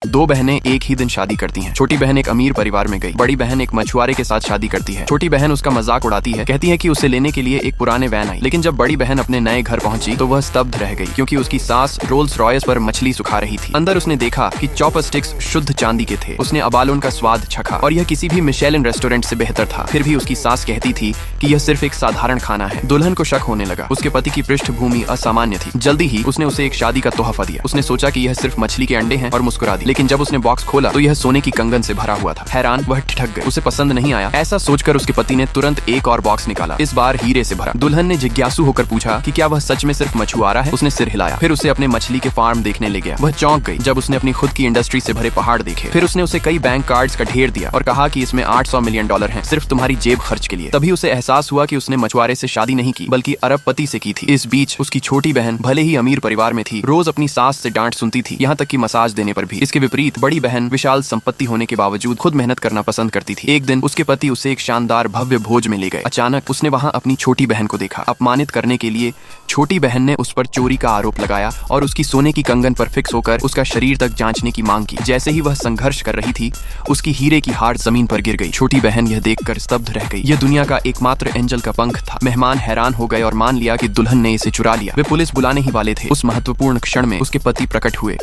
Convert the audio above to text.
दो बहनें एक ही दिन शादी करती हैं। छोटी बहन एक अमीर परिवार में गई, बड़ी बहन एक मछुआरे के साथ शादी करती है। छोटी बहन उसका मजाक उड़ाती है, कहती है कि उसे लेने के लिए एक पुराने वैन आई। लेकिन जब बड़ी बहन अपने नए घर पहुंची तो वह स्तब्ध रह गई, क्योंकि उसकी सास रोल्स रॉयस पर मछली सुखा रही थी। अंदर उसने देखा कि चॉपर स्टिक्स शुद्ध चांदी के थे। उसने अबालोन का स्वाद चखा और यह किसी भी मिशेलिन रेस्टोरेंट से बेहतर था। फिर भी उसकी सास कहती थी कि यह सिर्फ एक साधारण खाना है। दुल्हन को शक होने लगा। उसके पति की पृष्ठभूमि असामान्य थी। जल्दी ही उसने उसे एक शादी का तोहफा दिया। उसने सोचा कि यह सिर्फ मछली के अंडे हैं और मुस्कुरा दी। लेकिन जब उसने बॉक्स खोला तो यह सोने की कंगन से भरा हुआ था। हैरान वह ठिठक गई। उसे पसंद नहीं आया। ऐसा सोचकर उसके पति ने तुरंत एक और बॉक्स निकाला, इस बार हीरे से भरा। दुल्हन ने जिज्ञासु होकर पूछा कि क्या वह सच में सिर्फ मछुआरा है। उसने सिर हिलाया। फिर उसे अपने मछली के फार्म देखने ले गया। वह चौंक गई जब उसने अपनी खुद की इंडस्ट्री से भरे पहाड़ देखे। फिर उसने उसे कई बैंक कार्ड्स का ढेर दिया और कहा कि इसमें $800 मिलियन हैं, सिर्फ तुम्हारी जेब खर्च के लिए। तभी उसे एहसास हुआ कि उसने मछुआरे से शादी नहीं की, बल्कि अरबपति से की थी। इस बीच उसकी छोटी बहन भले ही अमीर परिवार में थी, रोज अपनी सास से डांट सुनती थी, यहाँ तक कि मसाज देने पर भी। इसके विपरीत बड़ी बहन विशाल संपत्ति होने के बावजूद खुद मेहनत करना पसंद करती थी। एक दिन उसके पति उसे एक शानदार भव्य भोज में ले गए। अचानक उसने वहाँ अपनी छोटी बहन को देखा। अपमानित करने के लिए छोटी बहन ने उस पर चोरी का आरोप लगाया और उसकी सोने की कंगन पर फिक्स होकर उसका शरीर तक जांचने की मांग की। जैसे ही वह संघर्ष कर रही थी, उसकी हीरे की हार जमीन पर गिर गई। छोटी बहन यह देखकर स्तब्ध रह गई। यह दुनिया का एकमात्र एंजल का पंख था। मेहमान हैरान हो गए और मान लिया कि दुल्हन ने इसे चुरा लिया। वे पुलिस बुलाने ही वाले थे। उस महत्वपूर्ण क्षण में उसके पति प्रकट हुए।